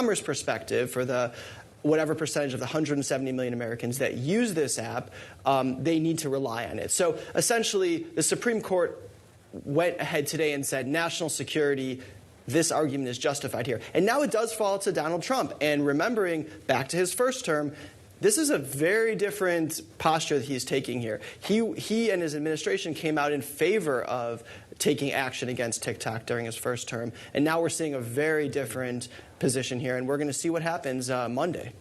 commerce perspective, for the whatever percentage of the 170 million Americans that use this app, they need to rely on it. So essentially, the Supreme Court went ahead today and said national security, this argument is justified here. And now it does fall to Donald Trump. And remembering back to his first term, this is a very different posture that he's taking here. He and his administration came out in favor of taking action against TikTok during his first term. And now we're seeing a very different position here. And we're going to see what happens Monday.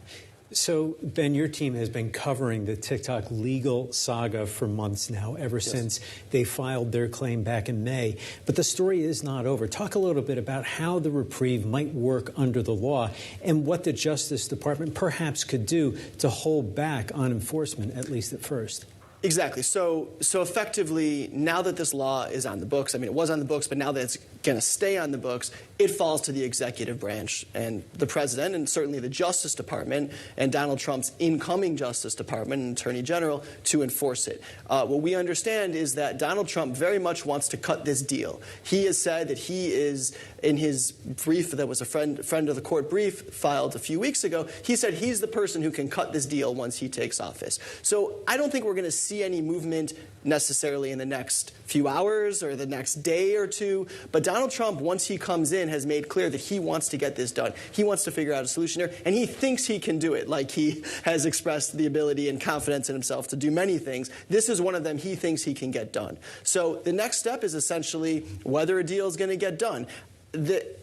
So, Ben, your team has been covering the TikTok legal saga for months now, ever since they filed their claim back in May. But the story is not over. Talk a little bit about how the reprieve might work under the law and what the Justice Department perhaps could do to hold back on enforcement, at least at first. Exactly. So effectively, now that this law is on the books, I mean, it was on the books, but now that it's going to stay on the books, it falls to the executive branch and the president and certainly the Justice Department and Donald Trump's incoming Justice Department and Attorney General to enforce it. What we understand is that Donald Trump very much wants to cut this deal. He has said that he is, in his brief that was a friend of the court brief filed a few weeks ago, he said he's the person who can cut this deal once he takes office. So I don't think we're going to see any movement necessarily in the next few hours or the next day or two. But Donald Trump, once he comes in, has made clear that he wants to get this done. He wants to figure out a solution here, and he thinks he can do it, like he has expressed the ability and confidence in himself to do many things. This is one of them he thinks he can get done. So the next step is essentially whether a deal is going to get done.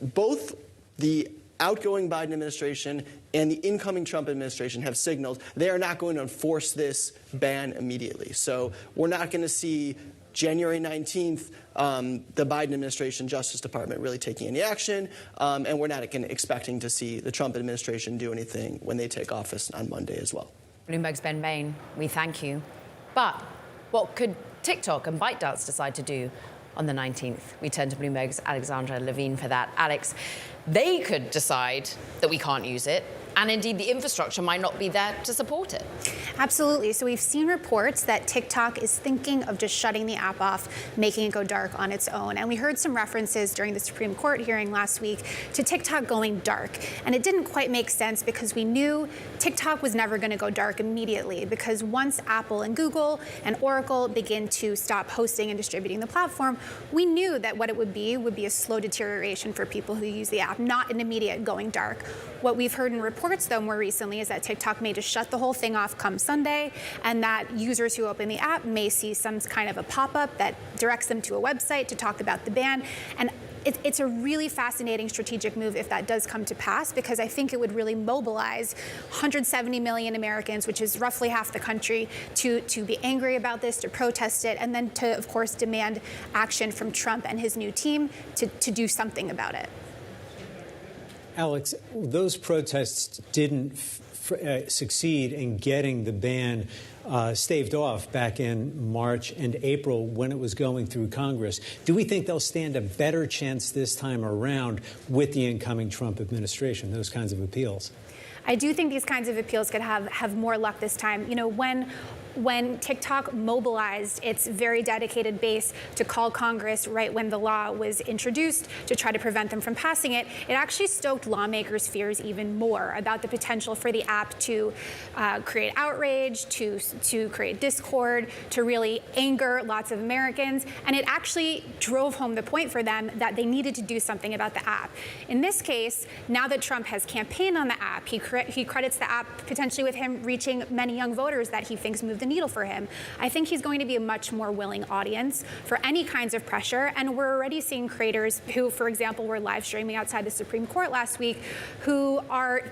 Both the outgoing Biden administration and the incoming Trump administration have signaled they are not going to enforce this ban immediately. So we're not going to see January 19th, the Biden administration, Justice Department really taking any action, and we're not expecting to see the Trump administration do anything when they take office on Monday as well. Bloomberg's Ben Bain, we thank you. But what could TikTok and ByteDance decide to do on the 19th? We turn to Bloomberg's Alexandra Levine for that. Alex, they could decide that we can't use it, and indeed the infrastructure might not be there to support it. Absolutely. So we've seen reports that TikTok is thinking of just shutting the app off, making it go dark on its own. And we heard some references during the Supreme Court hearing last week to TikTok going dark. And it didn't quite make sense because we knew TikTok was never going to go dark immediately, because once Apple and Google and Oracle begin to stop hosting and distributing the platform, we knew that what it would be a slow deterioration for people who use the app, not an immediate going dark. What we've heard in reports, though, more recently is that TikTok may just shut the whole thing off come Sunday, and that users who open the app may see some kind of a pop-up that directs them to a website to talk about the ban. And it's a really fascinating strategic move if that does come to pass, because I think it would really mobilize 170 million Americans, which is roughly half the country, to be angry about this, to protest it, and then to, of course, demand action from Trump and his new team to do something about it. Alex, those protests didn't succeed in getting the ban staved off back in March and April when it was going through Congress. Do we think they'll stand a better chance this time around with the incoming Trump administration, those kinds of appeals? I do think these kinds of appeals could have more luck this time. You know, when TikTok mobilized its very dedicated base to call Congress right when the law was introduced to try to prevent them from passing it, it actually stoked lawmakers' fears even more about the potential for the app to create outrage, to create discord, to really anger lots of Americans. And it actually drove home the point for them that they needed to do something about the app. In this case, now that Trump has campaigned on the app, he credits the app potentially with him reaching many young voters that he thinks moved the needle for him. I think he's going to be a much more willing audience for any kinds of pressure. And we're already seeing creators who, for example, were live streaming outside the Supreme Court last week, who are,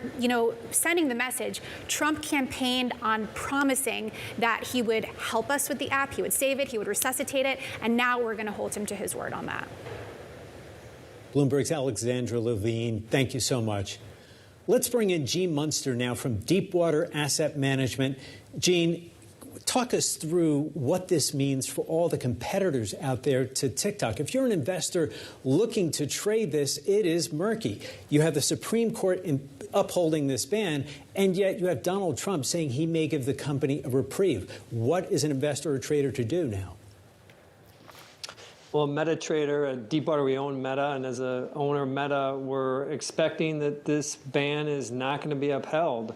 sending the message. Trump campaigned on promising that he would help us with the app, he would save it, he would resuscitate it, and now we're going to hold him to his word on that. Bloomberg's Alexandra Levine, thank you so much. Let's bring in Gene Munster now from Deepwater Asset Management. Gene, talk us through what this means for all the competitors out there to TikTok. If you're an investor looking to trade this, it is murky. You have the Supreme Court upholding this ban, and yet you have Donald Trump saying he may give the company a reprieve. What is an investor or trader to do now? Well, MetaTrader, at Deepwater, we own Meta, and as an owner of Meta, we're expecting that this ban is not going to be upheld.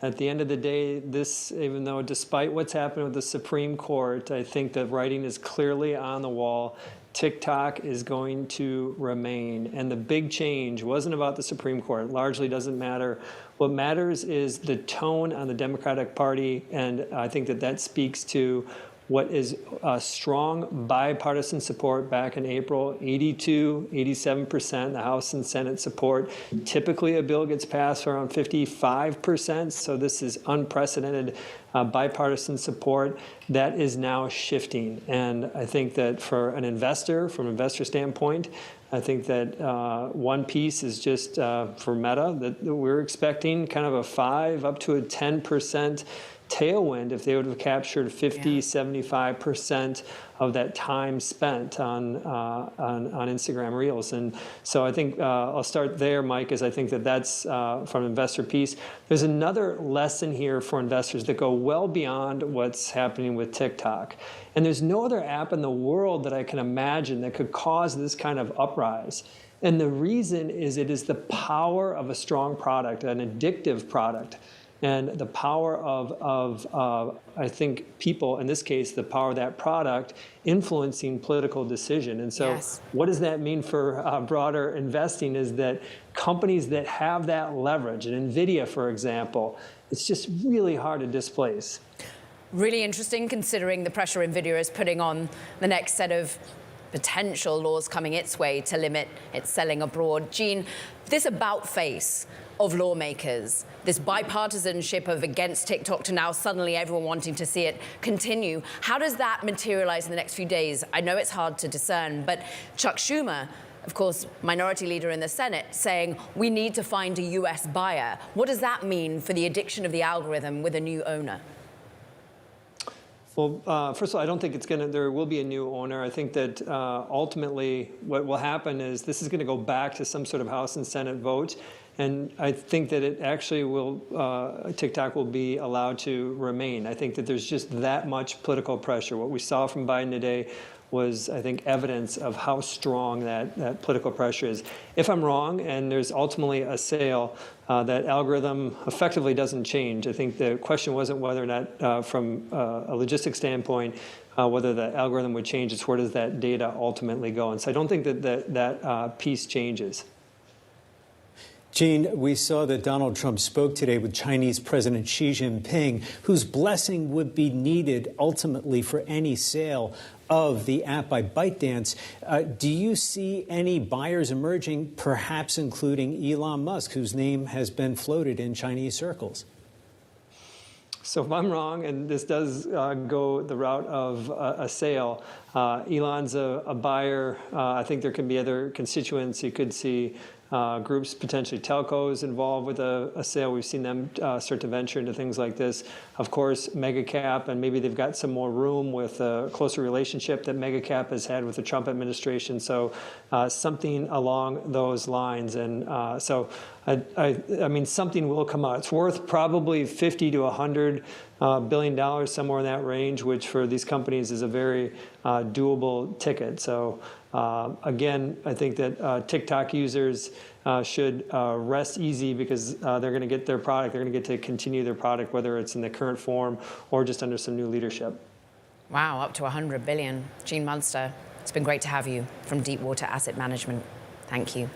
At the end of the day, this, even though despite what's happened with the Supreme Court, I think the writing is clearly on the wall. TikTok is going to remain. And the big change wasn't about the Supreme Court. It largely doesn't matter. What matters is the tone on the Democratic Party, and I think that that speaks to what is strong bipartisan support back in April, 82, 87%, the House and Senate support. Typically, a bill gets passed around 55%, so this is unprecedented bipartisan support. That is now shifting, and I think that for an investor, from an investor standpoint, I think that one piece is just for Meta, that we're expecting kind of a 5 up to a 10% tailwind if they would have captured 50, 75% of that time spent on Instagram Reels. And so I think I'll start there, Mike, is I think that that's from an investor piece. There's another lesson here for investors that go well beyond what's happening with TikTok. And there's no other app in the world that I can imagine that could cause this kind of uprise. And the reason is it is the power of a strong product, an addictive product. And the power of I think, people, in this case, the power of that product influencing political decision. And so what does that mean for broader investing is that companies that have that leverage, and NVIDIA, for example, it's just really hard to displace. Really interesting, considering the pressure NVIDIA is putting on the next set of potential laws coming its way to limit its selling abroad. Gene, this about face of lawmakers, this bipartisanship of against TikTok to now suddenly everyone wanting to see it continue, how does that materialize in the next few days? I know it's hard to discern, but Chuck Schumer, of course, minority leader in the Senate, saying we need to find a U.S. buyer. What does that mean for the addiction of the algorithm with a new owner? Well, first of all, I don't think there will be a new owner. I think that ultimately what will happen is this is going to go back to some sort of House and Senate vote. And I think that it actually will, TikTok will be allowed to remain. I think that there's just that much political pressure. What we saw from Biden today was, I think, evidence of how strong that political pressure is. If I'm wrong and there's ultimately a sale, that algorithm effectively doesn't change. I think the question wasn't whether or not, from a logistics standpoint, whether the algorithm would change. It's where does that data ultimately go? And so I don't think that piece changes. Gene, we saw that Donald Trump spoke today with Chinese President Xi Jinping, whose blessing would be needed ultimately for any sale of the app by ByteDance. Do you see any buyers emerging, perhaps including Elon Musk, whose name has been floated in Chinese circles? So if I'm wrong, and this does go the route of a sale, Elon's a buyer. I think there can be other constituents. You could see groups, potentially telcos, involved with a sale. We've seen them start to venture into things like this. Of course, mega cap, and maybe they've got some more room with a closer relationship that mega cap has had with the Trump administration. So something along those lines. And so I mean, something will come out. It's worth probably $50 to $100 billion, somewhere in that range, which for these companies is a very doable ticket. So again, I think that TikTok users should rest easy because they're going to get their product. They're going to get to continue their product, whether it's in the current form or just under some new leadership. Wow, up to $100 billion. Gene Munster, it's been great to have you from Deepwater Asset Management. Thank you.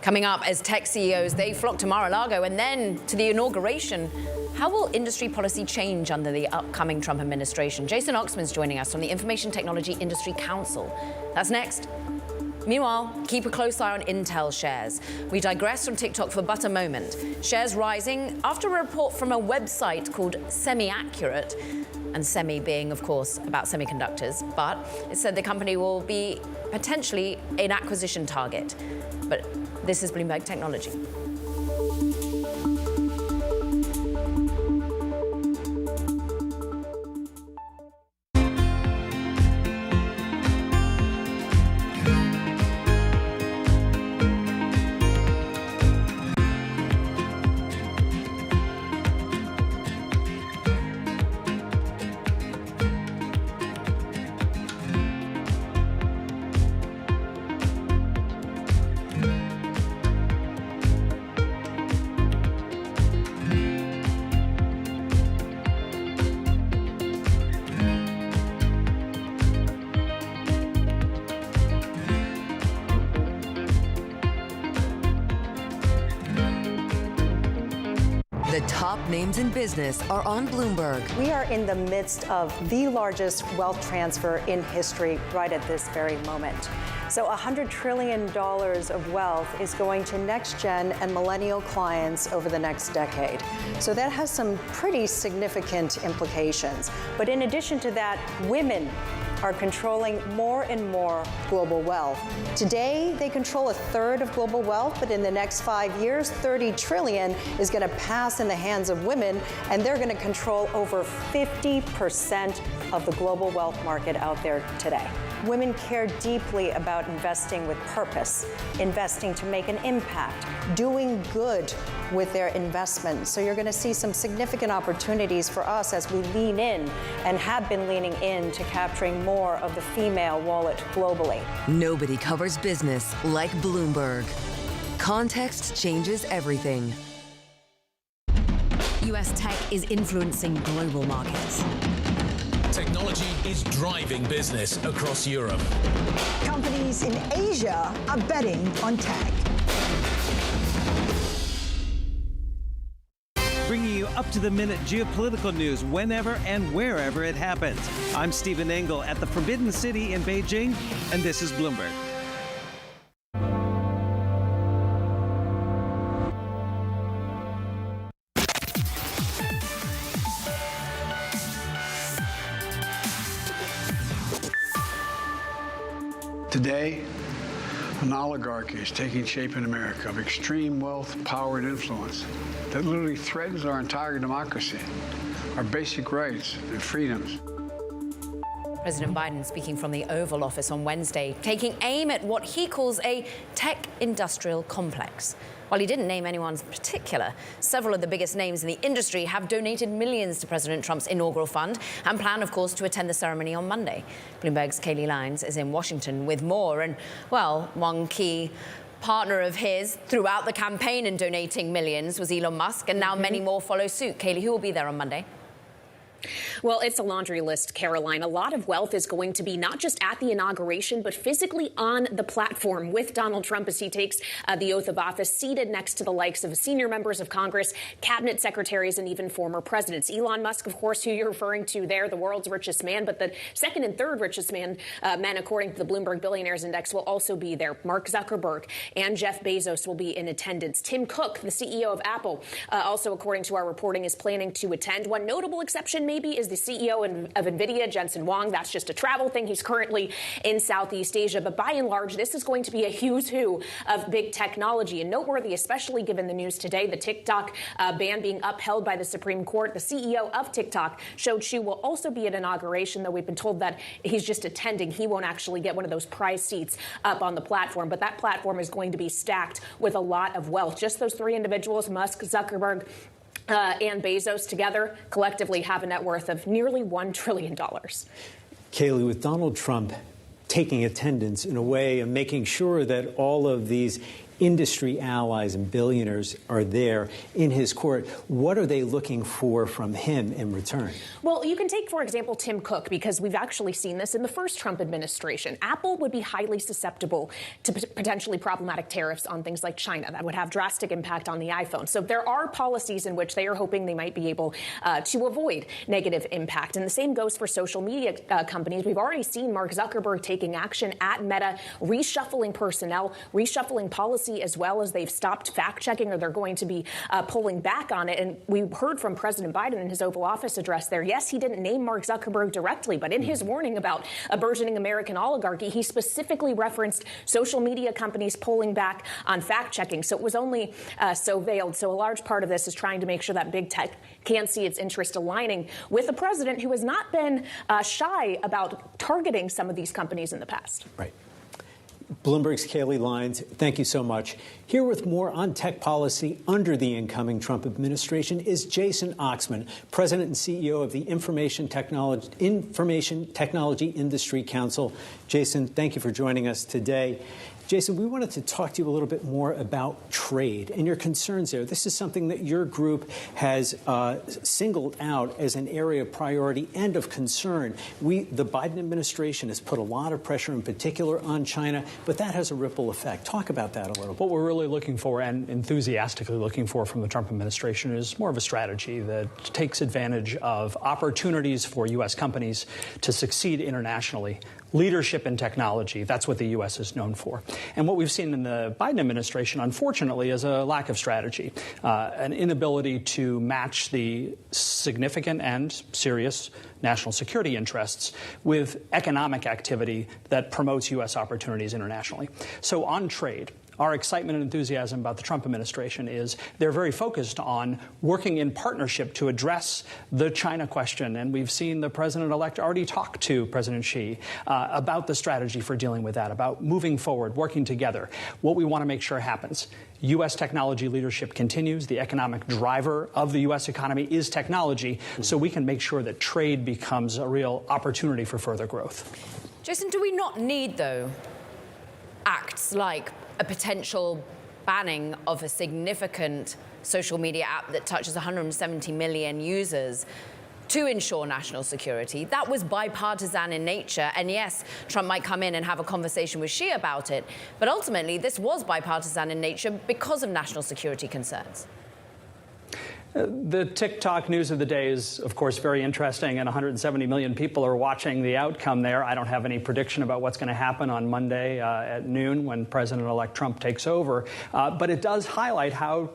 Coming up, as tech CEOs, they flock to Mar-a-Lago and then to the inauguration. How will industry policy change under the upcoming Trump administration? Jason Oxman's joining us from the Information Technology Industry Council. That's next. Meanwhile, keep a close eye on Intel shares. We digress from TikTok for but a moment. Shares rising after a report from a website called Semi-Accurate, and semi being, of course, about semiconductors, but it said the company will be potentially an acquisition target. But this is Bloomberg Technology. The top names in business are on Bloomberg. We are in the midst of the largest wealth transfer in history right at this very moment. So $100 trillion of wealth is going to next-gen and millennial clients over the next decade. So that has some pretty significant implications. But in addition to that, women are controlling more and more global wealth. Today, they control a third of global wealth, but in the next 5 years, $30 trillion is going to pass in the hands of women, and they're going to control over 50% of the global wealth market out there today. Women care deeply about investing with purpose, investing to make an impact, doing good with their investments. So you're going to see some significant opportunities for us as we lean in and have been leaning in to capturing more of the female wallet globally. Nobody covers business like Bloomberg. Context changes everything. U.S. tech is influencing global markets. Technology is driving business across Europe. Companies in Asia are betting on tech. Bringing you up-to-the-minute geopolitical news whenever and wherever it happens. I'm Stephen Engel at the Forbidden City in Beijing, and this is Bloomberg. Today, an oligarchy is taking shape in America of extreme wealth, power, and influence that literally threatens our entire democracy, our basic rights and freedoms. President Biden speaking from the Oval Office on Wednesday, taking aim at what he calls a tech-industrial complex. While he didn't name anyone in particular, several of the biggest names in the industry have donated millions to President Trump's inaugural fund and plan, of course, to attend the ceremony on Monday. Bloomberg's Kayleigh Lyons is in Washington with more. And, well, one key partner of his throughout the campaign in donating millions was Elon Musk, and now many more follow suit. Kayleigh, who will be there on Monday? Well, it's a laundry list, Caroline. A lot of wealth is going to be not just at the inauguration, but physically on the platform with Donald Trump as he takes the oath of office, seated next to the likes of senior members of Congress, cabinet secretaries, and even former presidents. Elon Musk, of course, who you're referring to there, the world's richest man, but the second and third richest men, according to the Bloomberg Billionaires Index, will also be there. Mark Zuckerberg and Jeff Bezos will be in attendance. Tim Cook, the CEO of Apple, also, according to our reporting, is planning to attend. One notable exception maybe is the CEO of NVIDIA, Jensen Huang. That's just a travel thing. He's currently in Southeast Asia. But by and large, this is going to be a who's who of big technology, and noteworthy, especially given the news today, the TikTok ban being upheld by the Supreme Court. The CEO of TikTok, Shou Chew, will also be at inauguration, though we've been told that he's just attending. He won't actually get one of those prize seats up on the platform. But that platform is going to be stacked with a lot of wealth. Just those three individuals, Musk, Zuckerberg, and Bezos together collectively have a net worth of nearly $1 trillion. Kayleigh, with Donald Trump taking attendance in a way and making sure that all of these industry allies and billionaires are there in his court, what are they looking for from him in return? Well, you can take, for example, Tim Cook, because we've actually seen this in the first Trump administration. Apple would be highly susceptible to potentially problematic tariffs on things like China. That would have drastic impact on the iPhone. So there are policies in which they are hoping they might be able to avoid negative impact. And the same goes for social media companies. We've already seen Mark Zuckerberg taking action at Meta, reshuffling personnel, reshuffling policy, as well as they've stopped fact-checking, or they're going to be pulling back on it. And we heard from President Biden in his Oval Office address there. Yes, he didn't name Mark Zuckerberg directly, but in his warning about a burgeoning American oligarchy, he specifically referenced social media companies pulling back on fact-checking. So it was only so veiled. So a large part of this is trying to make sure that big tech can see its interest aligning with a president who has not been shy about targeting some of these companies in the past. Right. Bloomberg's Kayleigh Lyons, thank you so much. Here with more on tech policy under the incoming Trump administration is Jason Oxman, President and CEO of the Information Technology Industry Council. Jason, thank you for joining us today. Jason, we wanted to talk to you a little bit more about trade and your concerns there. This is something that your group has singled out as an area of priority and of concern. The Biden administration has put a lot of pressure, in particular, on China, but that has a ripple effect. Talk about that a little bit. What we're really looking for and enthusiastically looking for from the Trump administration is more of a strategy that takes advantage of opportunities for U.S. companies to succeed internationally. Leadership in technology, that's what the U.S. is known for. And what we've seen in the Biden administration, unfortunately, is a lack of strategy, an inability to match the significant and serious national security interests with economic activity that promotes U.S. opportunities internationally. So on trade, our excitement and enthusiasm about the Trump administration is they're very focused on working in partnership to address the China question. And we've seen the president-elect already talk to President Xi about the strategy for dealing with that, about moving forward, working together. What we want to make sure happens. U.S. technology leadership continues. The economic driver of the U.S. economy is technology, so we can make sure that trade becomes a real opportunity for further growth. Jason, do we not need, though, acts like a potential banning of a significant social media app that touches 170 million users to ensure national security? That was bipartisan in nature. And yes, Trump might come in and have a conversation with Xi about it. But ultimately, this was bipartisan in nature because of national security concerns. The TikTok news of the day is, of course, very interesting, and 170 million people are watching the outcome there. I don't have any prediction about what's going to happen on Monday at noon when President-elect Trump takes over, but it does highlight how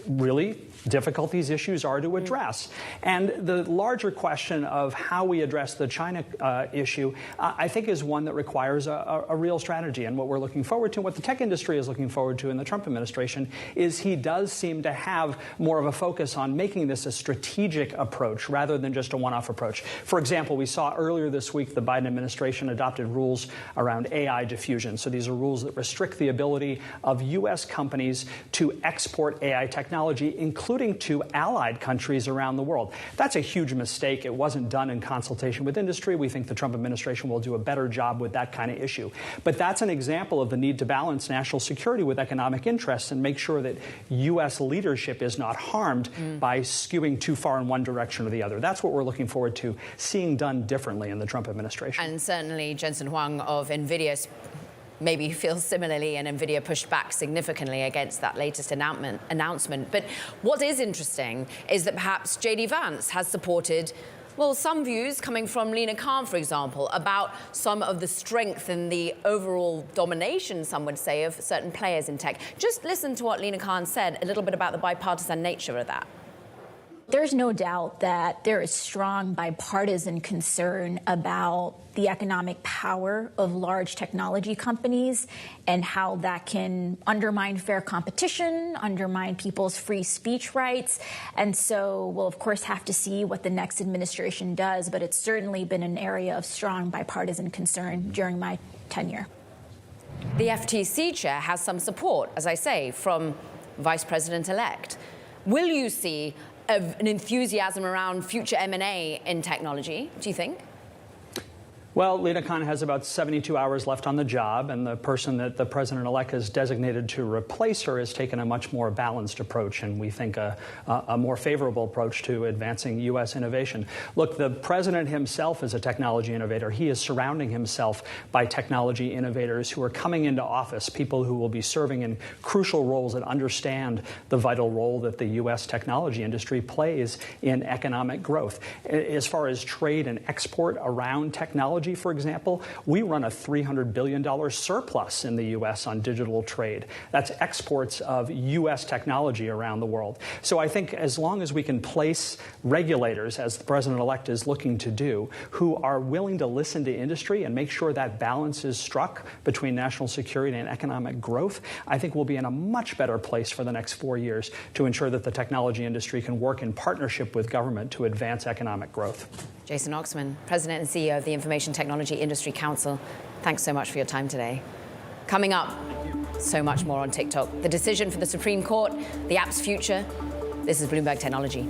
really difficult these issues are to address. And the larger question of how we address the China issue, I think, is one that requires a real strategy. And what we're looking forward to, what the tech industry is looking forward to in the Trump administration, is he does seem to have more of a focus on making this a strategic approach rather than just a one-off approach. For example, we saw earlier this week the Biden administration adopted rules around AI diffusion. So these are rules that restrict the ability of U.S. companies to export AI technology, including to allied countries around the world. That's a huge mistake. It wasn't done in consultation with industry. We think the Trump administration will do a better job with that kind of issue. But that's an example of the need to balance national security with economic interests and make sure that U.S. leadership is not harmed by skewing too far in one direction or the other. That's what we're looking forward to seeing done differently in the Trump administration. And certainly Jensen Huang of NVIDIA maybe feels similarly, and NVIDIA pushed back significantly against that latest announcement. But what is interesting is that perhaps J.D. Vance has supported, well, some views coming from Lina Khan, for example, about some of the strength and the overall domination, some would say, of certain players in tech. Just listen to what Lina Khan said, a little bit about the bipartisan nature of that. There's no doubt that there is strong bipartisan concern about the economic power of large technology companies and how that can undermine fair competition, undermine people's free speech rights. And so we'll, of course, have to see what the next administration does, but it's certainly been an area of strong bipartisan concern during my tenure. The FTC chair has some support, as I say, from Vice President-elect. Will you see an enthusiasm around future M&A in technology, do you think? Well, Lina Khan has about 72 hours left on the job, and the person that the president-elect has designated to replace her has taken a much more balanced approach, and we think a more favorable approach to advancing U.S. innovation. Look, the president himself is a technology innovator. He is surrounding himself by technology innovators who are coming into office, people who will be serving in crucial roles that understand the vital role that the U.S. technology industry plays in economic growth. As far as trade and export around technology, for example, we run a $300 billion surplus in the U.S. on digital trade. That's exports of U.S. technology around the world. So I think as long as we can place regulators, as the president-elect is looking to do, who are willing to listen to industry and make sure that balance is struck between national security and economic growth, I think we'll be in a much better place for the next 4 years to ensure that the technology industry can work in partnership with government to advance economic growth. Jason Oxman, President and CEO of the Information Technology Industry Council, thanks so much for your time today. Coming up, so much more on TikTok. The decision for the Supreme Court, the app's future. This is Bloomberg Technology.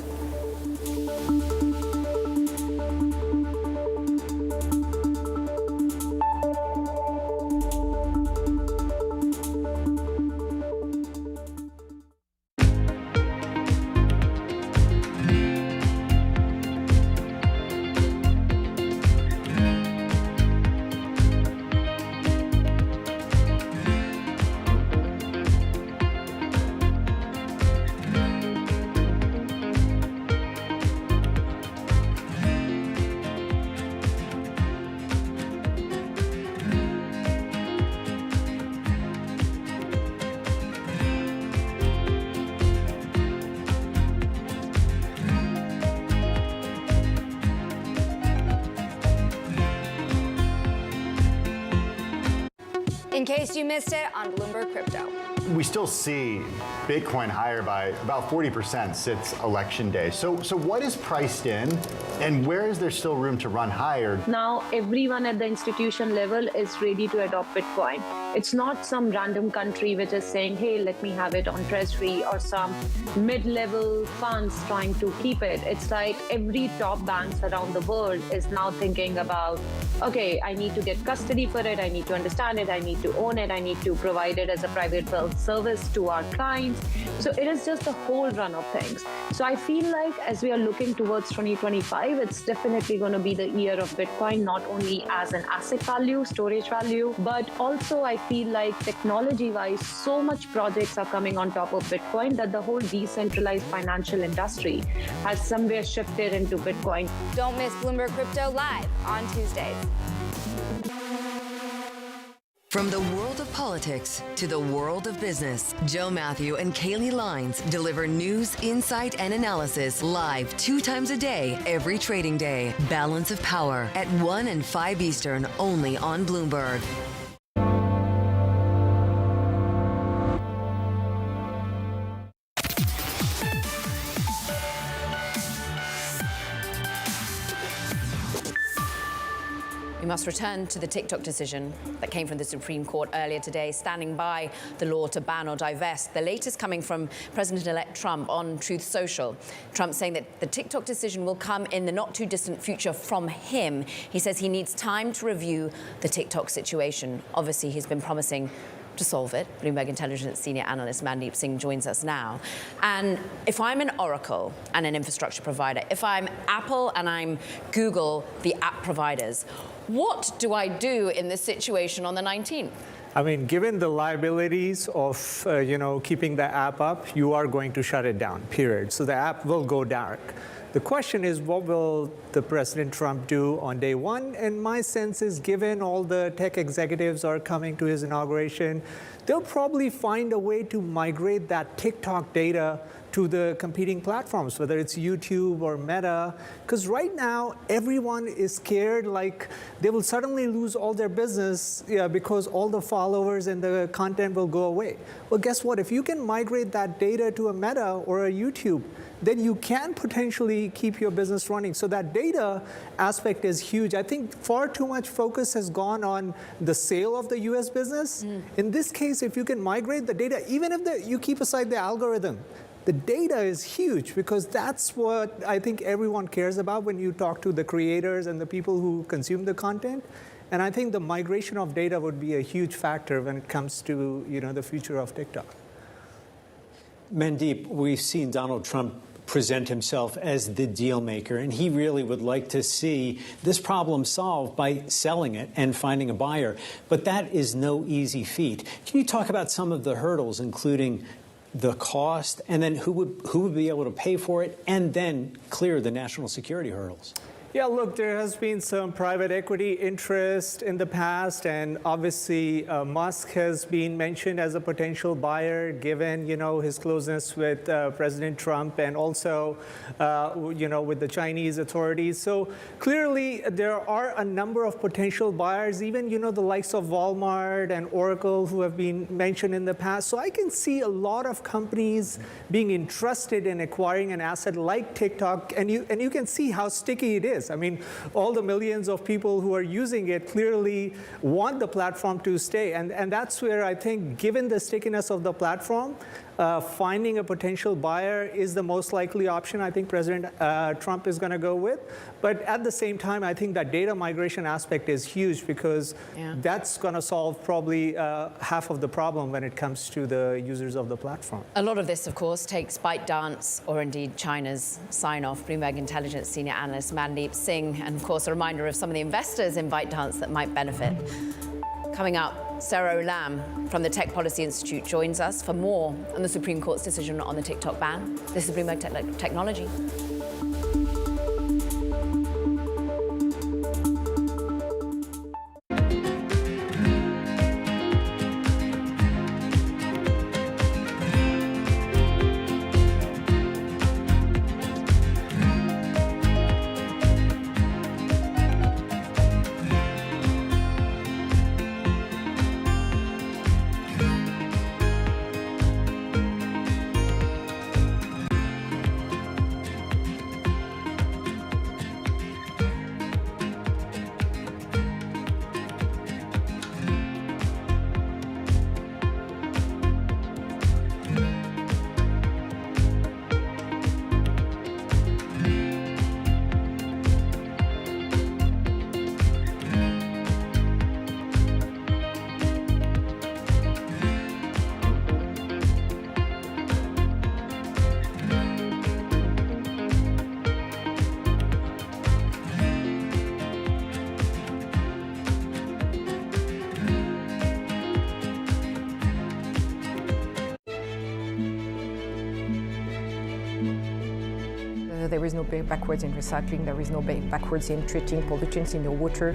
in case you missed it on Bloomberg Crypto. We still see Bitcoin higher by about 40% since election day. So what is priced in, and where is there still room to run higher? Now, everyone at the institution level is ready to adopt Bitcoin. It's not some random country which is saying, hey, let me have it on Treasury, or some mid-level funds trying to keep it. It's like every top banks around the world is now thinking about, okay, I need to get custody for it, I need to understand it, I need to own it, I need to provide it as a private wealth service to our clients. So it is just a whole run of things. So I feel like as we are looking towards 2025, it's definitely going to be the year of Bitcoin, not only as an asset value, storage value, but also I feel like technology-wise, so much projects are coming on top of Bitcoin that the whole decentralized financial industry has somewhere shifted into Bitcoin. Don't miss Bloomberg Crypto live on Tuesdays. From the world of politics to the world of business, Joe Matthew and Kaylee Lines deliver news, insight, and analysis live 2 times a day, every trading day. Balance of Power at 1 and 5 Eastern, only on Bloomberg. We must return to the TikTok decision that came from the Supreme Court earlier today, standing by the law to ban or divest. The latest coming from President-elect Trump on Truth Social. Trump saying that the TikTok decision will come in the not-too-distant future from him. He says he needs time to review the TikTok situation. Obviously, he's been promising to solve it. Bloomberg Intelligence senior analyst Mandeep Singh joins us now. And if I'm an Oracle and an infrastructure provider, if I'm Apple and I'm Google, the app providers, what do I do in this situation on the 19th? I mean, given the liabilities of, keeping the app up, you are going to shut it down, period. So the app will go dark. The question is, what will the President Trump do on day one? And my sense is, given all the tech executives are coming to his inauguration, they'll probably find a way to migrate that TikTok data to the competing platforms, whether it's YouTube or Meta. Because right now, everyone is scared like they will suddenly lose all their business because all the followers and the content will go away. Well, guess what? If you can migrate that data to a Meta or a YouTube, then you can potentially keep your business running. So that data aspect is huge. I think far too much focus has gone on the sale of the US business. In this case, if you can migrate the data, even if you keep aside the algorithm, the data is huge, because that's what I think everyone cares about when you talk to the creators and the people who consume the content. And I think the migration of data would be a huge factor when it comes to the future of TikTok. Mandeep, we've seen Donald Trump present himself as the deal maker, and he really would like to see this problem solved by selling it and finding a buyer. But that is no easy feat. Can you talk about some of the hurdles, including the cost, and then who would be able to pay for it, and then clear the national security hurdles? Yeah, look, there has been some private equity interest in the past, and obviously Musk has been mentioned as a potential buyer, given his closeness with President Trump, and also with the Chinese authorities. So clearly, there are a number of potential buyers, even the likes of Walmart and Oracle, who have been mentioned in the past. So I can see a lot of companies being interested in acquiring an asset like TikTok, and you can see how sticky it is. I mean, all the millions of people who are using it clearly want the platform to stay. And that's where I think, given the stickiness of the platform, finding a potential buyer is the most likely option I think President Trump is going to go with. But at the same time, I think that data migration aspect is huge, because that's going to solve probably half of the problem when it comes to the users of the platform. A lot of this, of course, takes ByteDance, or indeed China's sign-off. Bloomberg Intelligence senior analyst Mandeep Singh, and of course a reminder of some of the investors in ByteDance that might benefit. Coming up, Sarah Lam from the Tech Policy Institute joins us for more on the Supreme Court's decision on the TikTok ban. This is Bloomberg Technology. there is no backwards in recycling, there is no backwards in treating pollutants in your water.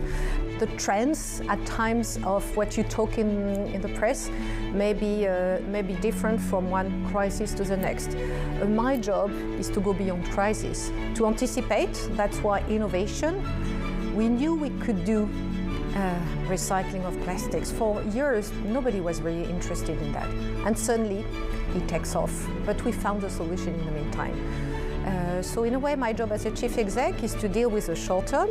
The trends at times of what you talk in the press may be different from one crisis to the next. My job is to go beyond crisis, to anticipate. That's why innovation. We knew we could do recycling of plastics. For years, nobody was really interested in that. And suddenly, it takes off. But we found a solution in the meantime. So in a way, my job as a chief exec is to deal with the short term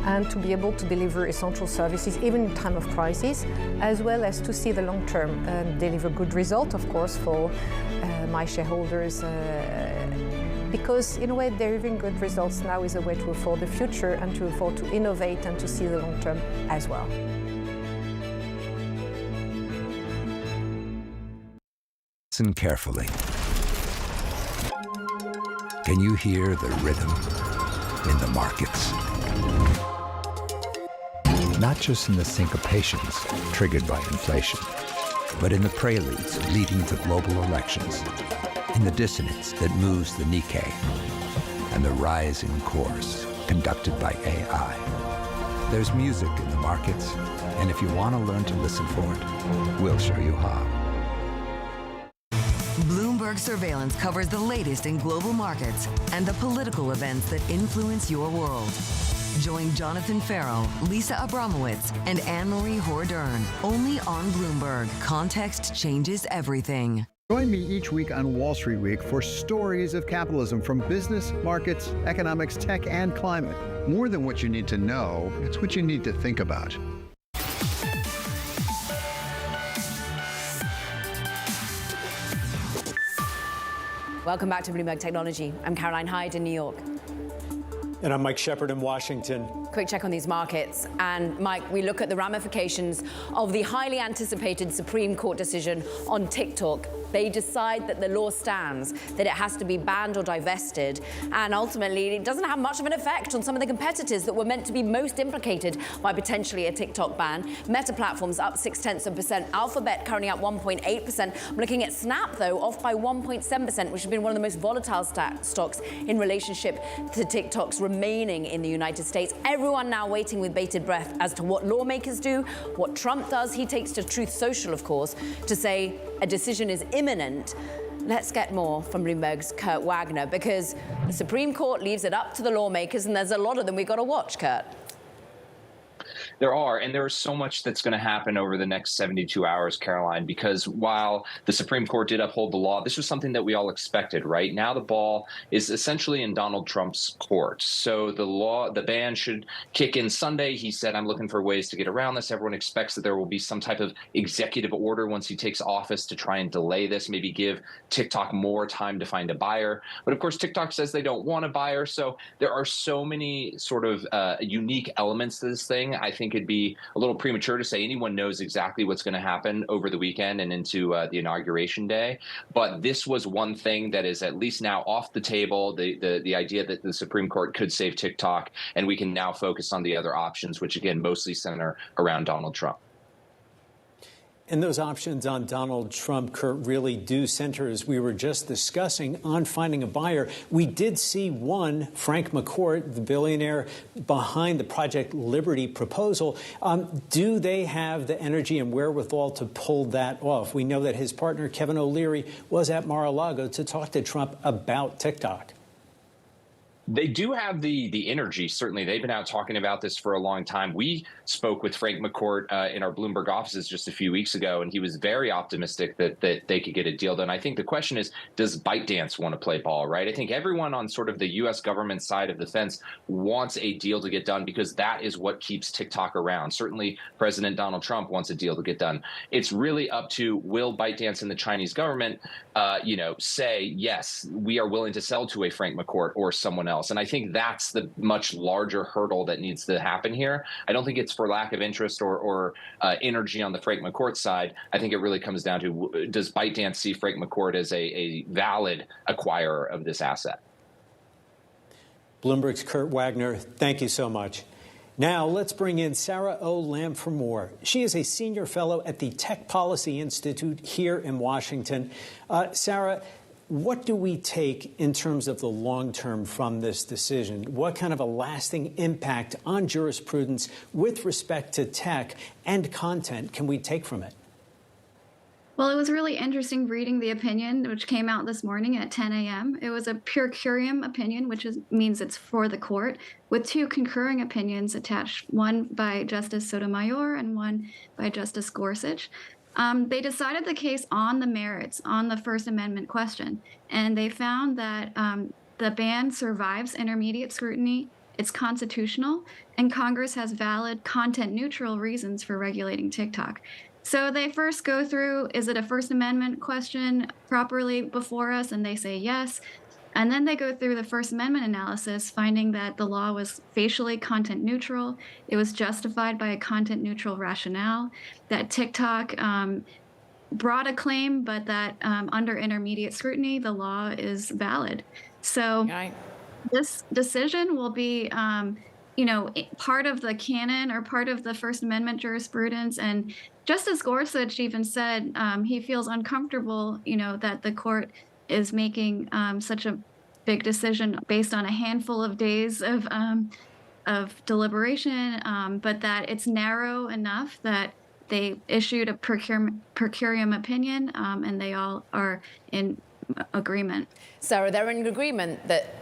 and to be able to deliver essential services, even in time of crisis, as well as to see the long term and deliver good result, of course, for my shareholders. Because in a way, delivering good results now is a way to afford the future and to afford to innovate and to see the long term as well. Listen carefully. Can you hear the rhythm in the markets? Not just in the syncopations triggered by inflation, but in the preludes leading to global elections, in the dissonance that moves the Nikkei, and the rising course conducted by AI. There's music in the markets, and if you want to learn to listen for it, we'll show you how. Bloomberg Surveillance covers the latest in global markets and the political events that influence your world. Join Jonathan Farrow, Lisa Abramowitz, and Anne-Marie Hordern, only on Bloomberg. Context changes everything. Join me each week on Wall Street Week for stories of capitalism from business, markets, economics, tech, and climate. More than what you need to know, it's what you need to think about. Welcome back to Bloomberg Technology. I'm Caroline Hyde in New York. And I'm Mike Shepard in Washington. Quick check on these markets. And Mike, we look at the ramifications of the highly anticipated Supreme Court decision on TikTok. They decide that the law stands, that it has to be banned or divested. And ultimately, it doesn't have much of an effect on some of the competitors that were meant to be most implicated by potentially a TikTok ban. Meta Platforms up 0.6%. Alphabet currently up 1.8%. I'm looking at Snap, though, off by 1.7%, which has been one of the most volatile stocks in relationship to TikTok's remaining in the United States. Everyone now waiting with bated breath as to what lawmakers do, what Trump does. He takes to Truth Social, of course, to say a decision is imminent. Let's get more from Bloomberg's Kurt Wagner, because the Supreme Court leaves it up to the lawmakers, and there's a lot of them we've got to watch, Kurt. There are, and there is so much that's going to happen over the next 72 hours, Caroline, because while the Supreme Court did uphold the law, this was something that we all expected, right? Now the ball is essentially in Donald Trump's court. So the ban should kick in Sunday. He said, I'm looking for ways to get around this. Everyone expects that there will be some type of executive order once he takes office to try and delay this, maybe give TikTok more time to find a buyer. But of course, TikTok says they don't want a buyer. So there are so many sort of unique elements to this thing. I think it'd be a little premature to say anyone knows exactly what's going to happen over the weekend and into the inauguration day. But this was one thing that is at least now off the table, the idea that the Supreme Court could save TikTok, and we can now focus on the other options, which, again, mostly center around Donald Trump. And those options on Donald Trump, Kurt, really do center, as we were just discussing, on finding a buyer. We did see one, Frank McCourt, the billionaire behind the Project Liberty proposal. Do they have the energy and wherewithal to pull that off? We know that his partner, Kevin O'Leary, was at Mar-a-Lago to talk to Trump about TikTok. They do have the energy, certainly. They've been out talking about this for a long time. We spoke with Frank McCourt in our Bloomberg offices just a few weeks ago, and he was very optimistic that they could get a deal done. I think the question is, does ByteDance want to play ball, right? I think everyone on sort of the U.S. government side of the fence wants a deal to get done because that is what keeps TikTok around. Certainly, President Donald Trump wants a deal to get done. It's really up to, will ByteDance and the Chinese government, say, yes, we are willing to sell to a Frank McCourt or someone else. And I think that's the much larger hurdle that needs to happen here. I don't think it's for lack of interest or energy on the Frank McCourt side. I think it really comes down to, does ByteDance see Frank McCourt as a valid acquirer of this asset? Bloomberg's Kurt Wagner, thank you so much. Now, let's bring in Sarah O. Lamb for more. She is a senior fellow at the Tech Policy Institute here in Washington. Sarah, What do we take in terms of the long term from this decision? What kind of a lasting impact on jurisprudence with respect to tech and content can we take from it? Well, it was really interesting reading the opinion, which came out this morning at 10 a.m. It was a per curiam opinion, which means it's for the court, with two concurring opinions attached, one by Justice Sotomayor and one by Justice Gorsuch. They decided the case on the merits, on the First Amendment question, and they found that the ban survives intermediate scrutiny, it's constitutional, and Congress has valid content-neutral reasons for regulating TikTok. So they first go through, is it a First Amendment question properly before us? And they say yes. And then they go through the First Amendment analysis, finding that the law was facially content neutral. It was justified by a content neutral rationale, that TikTok brought a claim, but that under intermediate scrutiny, the law is valid. So this decision will be part of the canon or part of the First Amendment jurisprudence. And Justice Gorsuch even said he feels uncomfortable, that the court is making such a big decision based on a handful of days of deliberation, but that it's narrow enough that they issued a per curiam opinion, and they all are in agreement. Sarah, they're in agreement that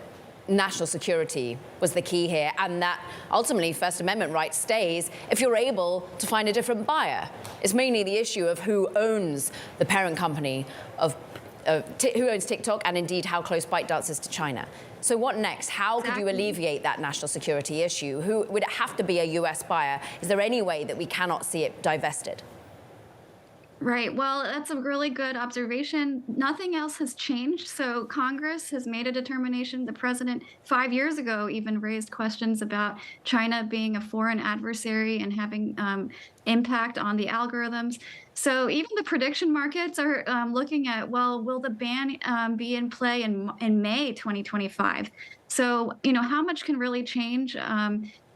national security was the key here, and that ultimately First Amendment right stays if you're able to find a different buyer. It's mainly the issue of who owns the parent company of who owns TikTok, and indeed how close ByteDance is to China. So what next? How could you alleviate that national security issue? Who would it have to be a US buyer? Is there any way that we cannot see it divested? Right. Well, that's a really good observation. Nothing else has changed. So Congress has made a determination. The president 5 years ago even raised questions about China being a foreign adversary and having impact on the algorithms. So even the prediction markets are looking at, well, will the ban be in play in May 2025? So, how much can really change?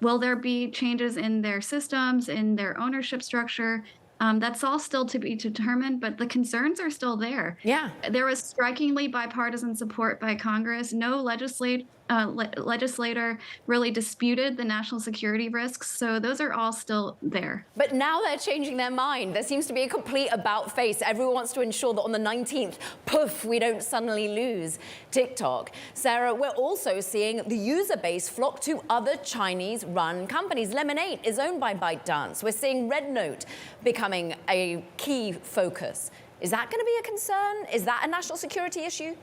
Will there be changes in their systems, in their ownership structure? That's all still to be determined, but the concerns are still there. Yeah. There was strikingly bipartisan support by Congress. No legislator really disputed the national security risks, so those are all still there. But now they're changing their mind. There seems to be a complete about-face. Everyone wants to ensure that on the 19th, poof, we don't suddenly lose TikTok. Sarah, we're also seeing the user base flock to other Chinese-run companies. Lemonade is owned by ByteDance. We're seeing RedNote becoming a key focus. Is that going to be a concern? Is that a national security issue?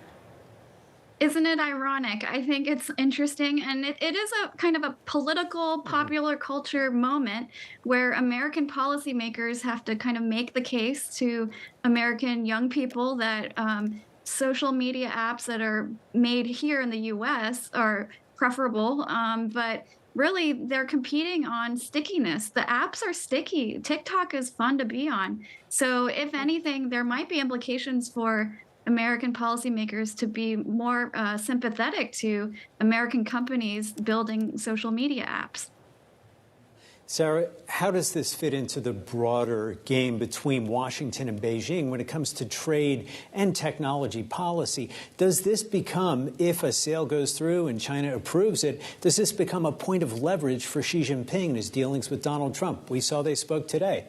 Isn't it ironic? I think it's interesting, and it is a kind of a political, popular culture moment where American policymakers have to kind of make the case to American young people that social media apps that are made here in the U.S. are preferable, but really they're competing on stickiness. The apps are sticky. TikTok is fun to be on. So if anything, there might be implications for American policymakers to be more sympathetic to American companies building social media apps. Sarah, how does this fit into the broader game between Washington and Beijing when it comes to trade and technology policy? Does this become, if a sale goes through and China approves it, does this become a point of leverage for Xi Jinping in his dealings with Donald Trump? We saw they spoke today.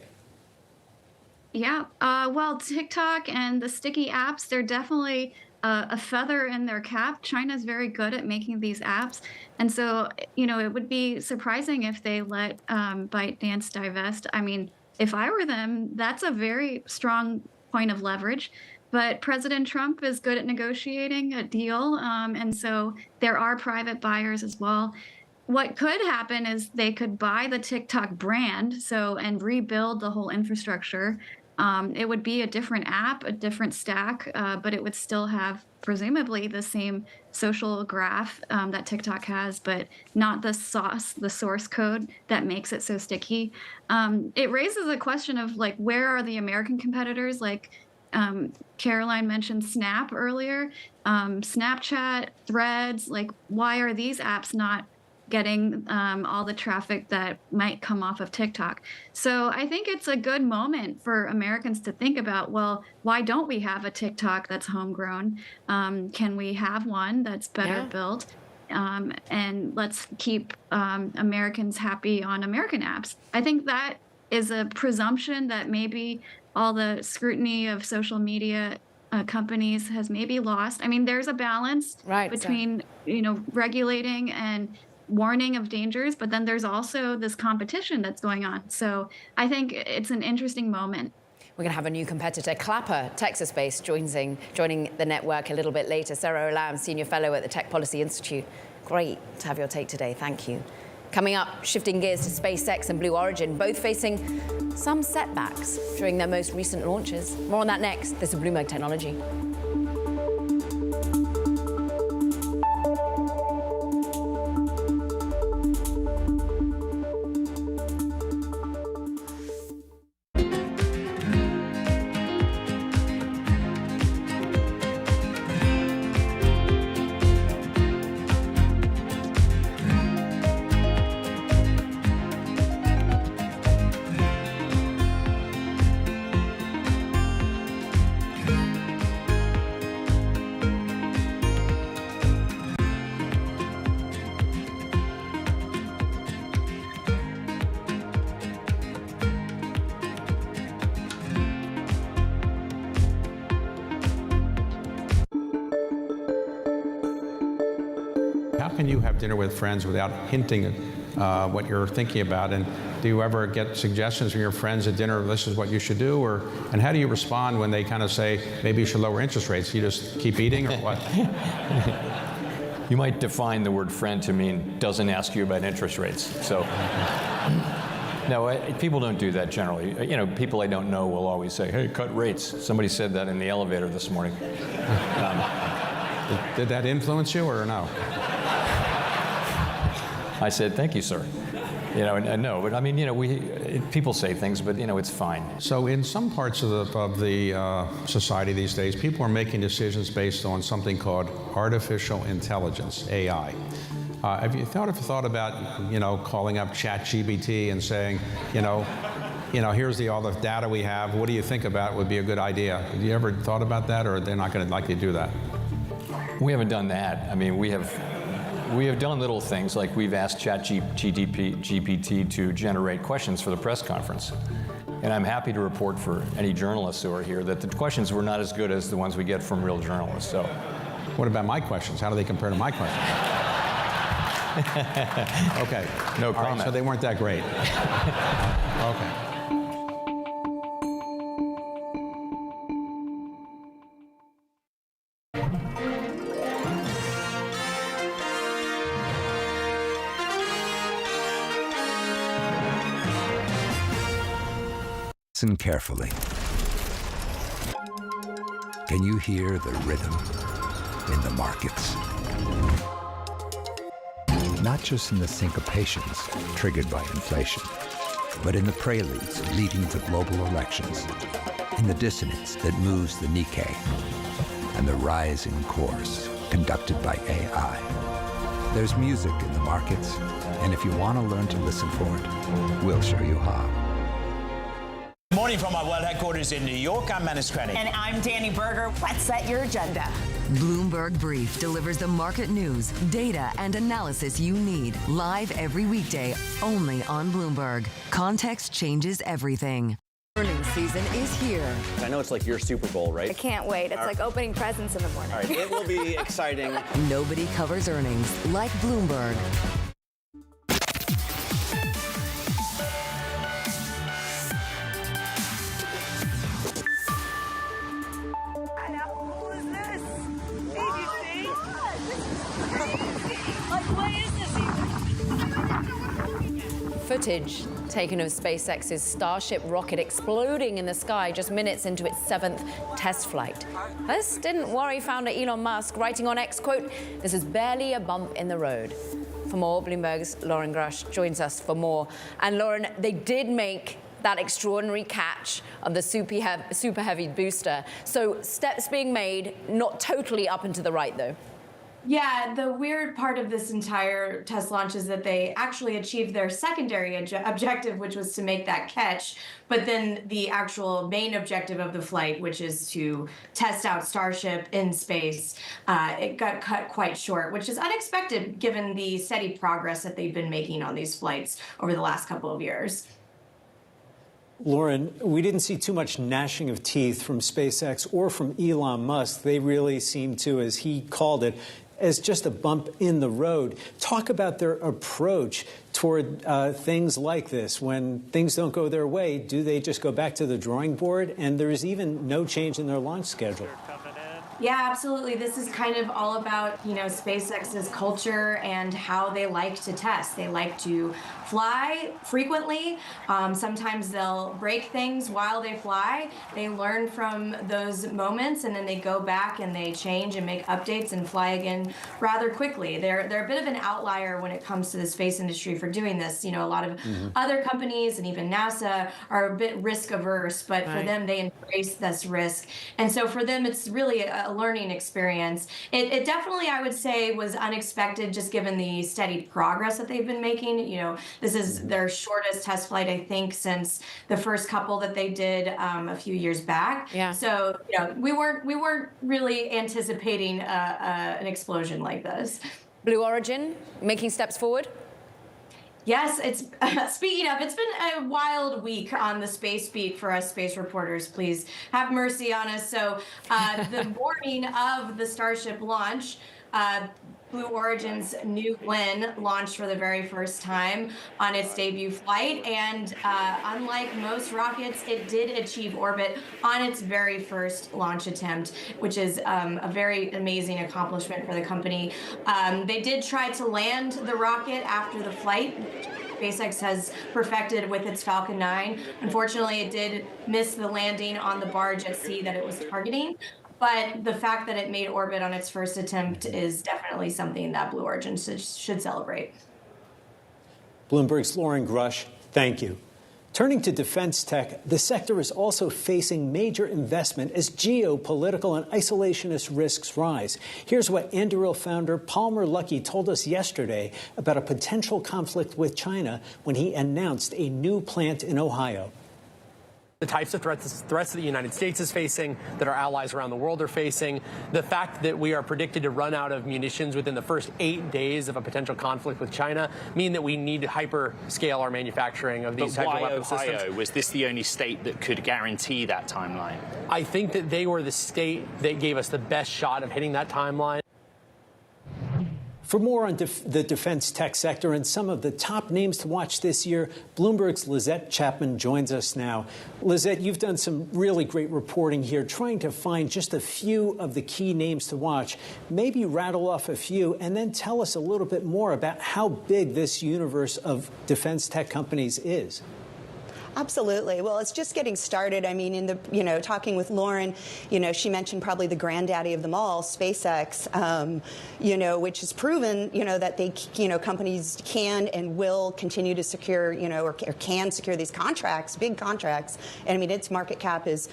Yeah, well, TikTok and the sticky apps, they're definitely a feather in their cap. China's very good at making these apps. And so, it would be surprising if they let ByteDance divest. I mean, if I were them, that's a very strong point of leverage. But President Trump is good at negotiating a deal. And so there are private buyers as well. What could happen is they could buy the TikTok brand and rebuild the whole infrastructure. It would be a different app, a different stack, but it would still have presumably the same social graph that TikTok has, but not the source code that makes it so sticky. It raises a question of where are the American competitors? Caroline mentioned Snap earlier, Snapchat, Threads. Why are these apps not getting all the traffic that might come off of TikTok. So I think it's a good moment for Americans to think about, well, why don't we have a TikTok that's homegrown? Can we have one that's better built? And let's keep Americans happy on American apps. I think that is a presumption that maybe all the scrutiny of social media companies has maybe lost. I mean, there's a balance between, regulating and warning of dangers, but then there's also this competition that's going on. So I think it's an interesting moment. We're going to have a new competitor, Clapper, Texas-based, joining the network a little bit later. Sarah Olam, Senior Fellow at the Tech Policy Institute. Great to have your take today. Thank you. Coming up, shifting gears to SpaceX and Blue Origin, both facing some setbacks during their most recent launches. More on that next. This is Bloomberg Technology. How can you have dinner with friends without hinting at what you're thinking about? And do you ever get suggestions from your friends at dinner, this is what you should do? And how do you respond when they kind of say, maybe you should lower interest rates? You just keep eating or what? You might define the word friend to mean doesn't ask you about interest rates. So, no, people don't do that generally. People I don't know will always say, hey, cut rates. Somebody said that in the elevator this morning. Did that influence you or no? I said, thank you, sir. And no, but I mean, people say things, but it's fine. So in some parts of the society these days, people are making decisions based on something called artificial intelligence, AI. Have you thought about, calling up ChatGPT and saying, here's all the data we have. What do you think about would be a good idea? Have you ever thought about that, or they're not going to likely do that? We haven't done that. I mean, we have done little things like we've asked ChatGPT to generate questions for the press conference. And I'm happy to report for any journalists who are here that the questions were not as good as the ones we get from real journalists. So, what about my questions? How do they compare to my questions? Okay. No comment. Right, so they weren't that great. Okay. Listen carefully. Can you hear the rhythm in the markets? Not just in the syncopations triggered by inflation, but in the preludes leading to global elections, in the dissonance that moves the Nikkei, and the rising chorus conducted by AI. There's music in the markets, and if you want to learn to listen for it, we'll show you how. Morning from our world headquarters in New York. I'm Manus Krenny. And I'm Danny Berger. Let's set your agenda. Bloomberg Brief delivers the market news, data, and analysis you need live every weekday only on Bloomberg. Context changes everything. Earnings season is here. I know it's like your Super Bowl, right? I can't wait. It's like opening presents in the morning. All right, it will be exciting. Nobody covers earnings like Bloomberg. Footage taken of SpaceX's Starship rocket exploding in the sky just minutes into its 7th test flight. This didn't worry founder Elon Musk, writing on X, quote, "This is barely a bump in the road." For more, Bloomberg's Lauren Grush joins us for more. And Lauren, they did make that extraordinary catch on the super heavy booster. So steps being made, not totally up and to the right, though. Yeah, the weird part of this entire test launch is that they actually achieved their secondary objective, which was to make that catch. But then the actual main objective of the flight, which is to test out Starship in space, it got cut quite short, which is unexpected given the steady progress that they've been making on these flights over the last couple of years. Lauren, we didn't see too much gnashing of teeth from SpaceX or from Elon Musk. They really seem to, as he called it, as just a bump in the road. Talk about their approach toward things like this. When things don't go their way, do they just go back to the drawing board? And there is even no change in their launch schedule. Yeah, absolutely. This is kind of all about, SpaceX's culture and how they like to test. They like to fly frequently. Sometimes they'll break things while they fly. They learn from those moments, and then they go back and they change and make updates and fly again rather quickly. They're a bit of an outlier when it comes to the space industry for doing this. A lot of other companies and even NASA are a bit risk averse, but for them, they embrace this risk. And so for them, it's really a learning experience. It definitely, I would say, was unexpected just given the steady progress that they've been making. This is their shortest test flight, I think, since the first couple that they did a few years back. Yeah. So, we weren't really anticipating an explosion like this. Blue Origin making steps forward? Yes, speaking of, it's been a wild week on the space beat for us space reporters. Please have mercy on us. So the morning of the Starship launch, Blue Origin's New Glenn launched for the very first time on its debut flight. And unlike most rockets, it did achieve orbit on its very first launch attempt, which is a very amazing accomplishment for the company. They did try to land the rocket after the flight. SpaceX has perfected with its Falcon 9. Unfortunately, it did miss the landing on the barge at sea that it was targeting. But the fact that it made orbit on its first attempt is definitely something that Blue Origin should celebrate. Bloomberg's Lauren Grush, thank you. Turning to defense tech, the sector is also facing major investment as geopolitical and isolationist risks rise. Here's what Anduril founder Palmer Luckey told us yesterday about a potential conflict with China when he announced a new plant in Ohio. The types of threats that the United States is facing, that our allies around the world are facing, the fact that we are predicted to run out of munitions within the first 8 days of a potential conflict with China mean that we need to hyper-scale our manufacturing of these types of weapon systems. But why Ohio? Was this the only state that could guarantee that timeline? I think that they were the state that gave us the best shot of hitting that timeline. For more on the defense tech sector and some of the top names to watch this year, Bloomberg's Lizette Chapman joins us now. Lizette, you've done some really great reporting here, trying to find just a few of the key names to watch. Maybe rattle off a few and then tell us a little bit more about how big this universe of defense tech companies is. Absolutely. Well, it's just getting started. I mean, in the, talking with Lauren, she mentioned probably the granddaddy of them all, SpaceX, which has proven, that they, companies can and will continue to secure, or can secure these contracts, big contracts. And I mean, its market cap is,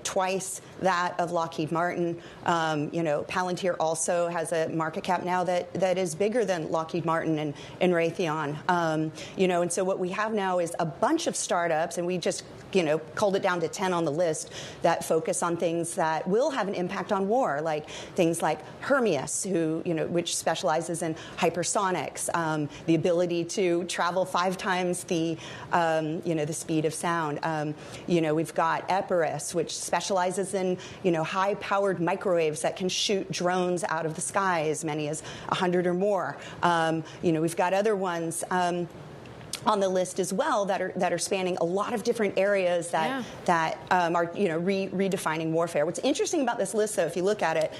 twice that of Lockheed Martin. Palantir also has a market cap now that is bigger than Lockheed Martin and Raytheon. And so what we have now is a bunch of startups, and we just culled it down to 10 on the list that focus on things that will have an impact on war, like things like Hermeus, which specializes in hypersonics, the ability to travel 5 times the speed of sound. We've got Epirus, which specializes in, high-powered microwaves that can shoot drones out of the sky, as many as 100 or more. We've got other ones on the list as well that are spanning a lot of different areas that are redefining warfare. What's interesting about this list, though, if you look at it,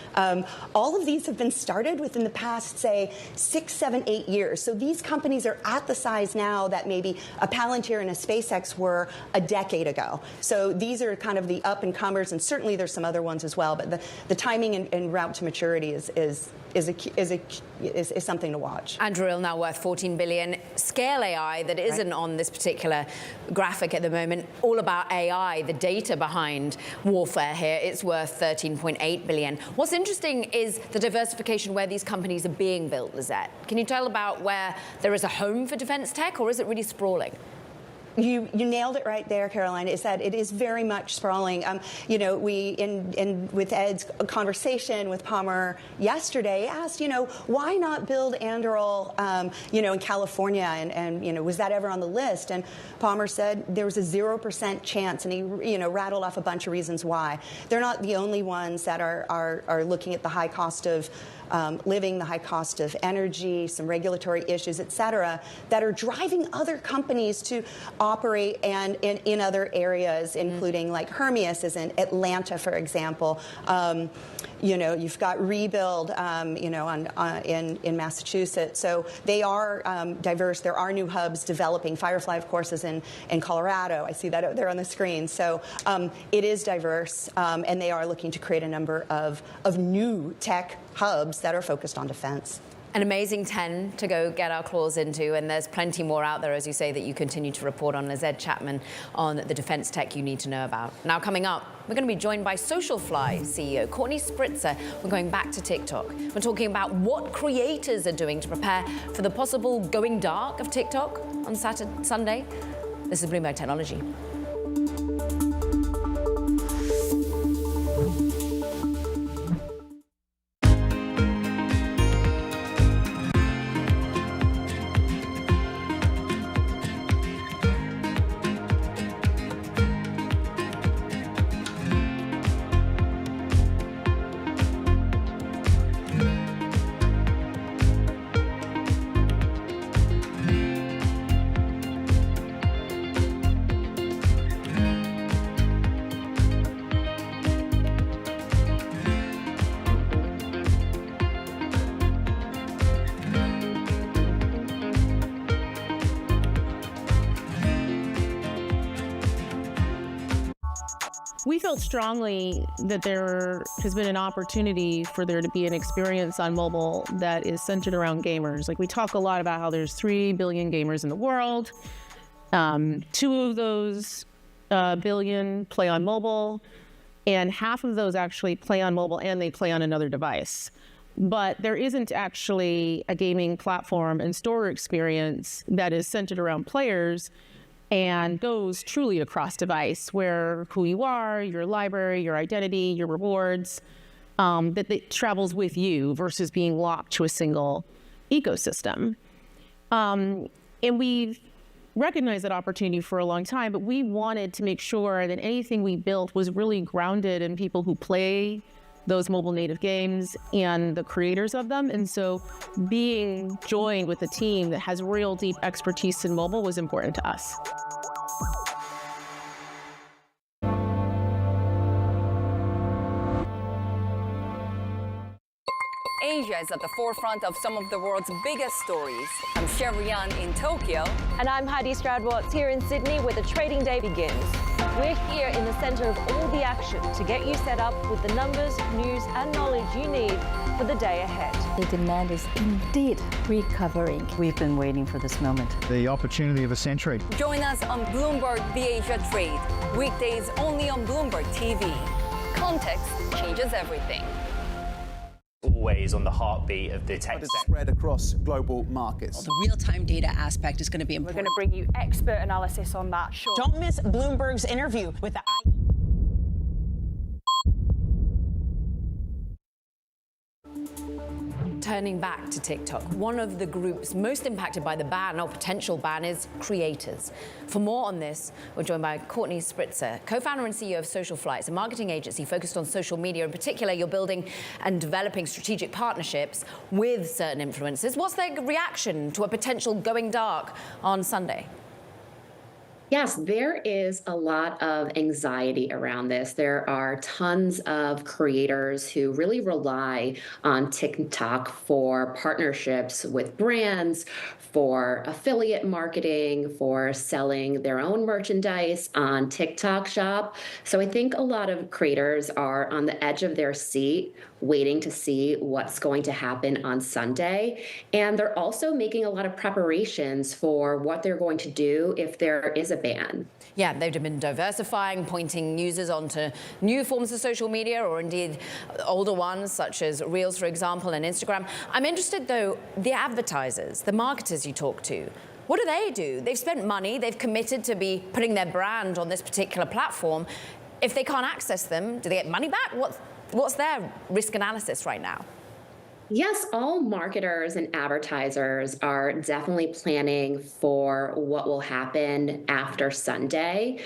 all of these have been started within the past, say, 6, 7, 8 years. So these companies are at the size now that maybe a Palantir and a SpaceX were a decade ago. So these are kind of the up and comers, and certainly there's some other ones as well. But the timing and route to maturity is something to watch. Anduril now worth $14 billion. Scale AI, the that isn't on this particular graphic at the moment, all about AI, the data behind warfare here. It's worth $13.8 billion. What's interesting is the diversification where these companies are being built, Lizette. Can you tell about where there is a home for defense tech, or is it really sprawling? You nailed it right there, Caroline, is that it is very much sprawling. With Ed's conversation with Palmer yesterday, asked, why not build Anduril, in California? And was that ever on the list? And Palmer said there was a 0% chance, and he, rattled off a bunch of reasons why. They're not the only ones that are looking at the high cost of living, the high cost of energy, some regulatory issues, et cetera, that are driving other companies to operate and in other areas, including like Hermeus is in Atlanta, for example. You've got Rebuild, in Massachusetts. So they are diverse. There are new hubs developing. Firefly, of course, is in Colorado. I see that out there on the screen. So it is diverse, and they are looking to create a number of new tech hubs that are focused on defense. An amazing 10 to go get our claws into, and there's plenty more out there, as you say, that you continue to report on. As Ed Chapman on the defense tech you need to know about. Now, coming up, we're going to be joined by Socialfly CEO Courtney Spritzer. We're going back to TikTok. We're talking about what creators are doing to prepare for the possible going dark of TikTok on Sunday. This is Bloomberg Technology. We felt strongly that there has been an opportunity for there to be an experience on mobile that is centered around gamers. Like, we talk a lot about how there's 3 billion gamers in the world. 2 of those billion play on mobile, and half of those actually play on mobile and they play on another device. But there isn't actually a gaming platform and store experience that is centered around players and goes truly across device, where who you are, your library, your identity, your rewards, that it travels with you versus being locked to a single ecosystem. And we've recognized that opportunity for a long time, but we wanted to make sure that anything we built was really grounded in people who play those mobile native games and the creators of them. And so being joined with a team that has real deep expertise in mobile was important to us. Asia is at the forefront of some of the world's biggest stories. I'm Sherrian in Tokyo. And I'm Heidi Stroud-Watts here in Sydney, where the trading day begins. We're here in the center of all the action to get you set up with the numbers, news, and knowledge you need for the day ahead. The demand is indeed recovering. We've been waiting for this moment. The opportunity of a century. Join us on Bloomberg The Asia Trade. Weekdays only on Bloomberg TV. Context changes everything. Always on the heartbeat of the tech sector. Spread across global markets. The real-time data aspect is going to be important. We're going to bring you expert analysis on that. Sure. Don't miss Bloomberg's interview with the Turning back to TikTok, one of the groups most impacted by the ban or potential ban is creators. For more on this, we're joined by Courtney Spritzer, co-founder and CEO of Socialfly. It's a marketing agency focused on social media. In particular, you're building and developing strategic partnerships with certain influencers. What's their reaction to a potential going dark on Sunday? Yes, there is a lot of anxiety around this. There are tons of creators who really rely on TikTok for partnerships with brands, for affiliate marketing, for selling their own merchandise on TikTok Shop. So I think a lot of creators are on the edge of their seat waiting to see what's going to happen on Sunday. And they're also making a lot of preparations for what they're going to do if there is a ban. Yeah, they've been diversifying, pointing users onto new forms of social media, or indeed older ones, such as Reels, for example, and Instagram. I'm interested, though, the advertisers, the marketers you talk to. What do? They've spent money, they've committed to be putting their brand on this particular platform. If they can't access them, do they get money back? What's their risk analysis right now? Yes, all marketers and advertisers are definitely planning for what will happen after Sunday.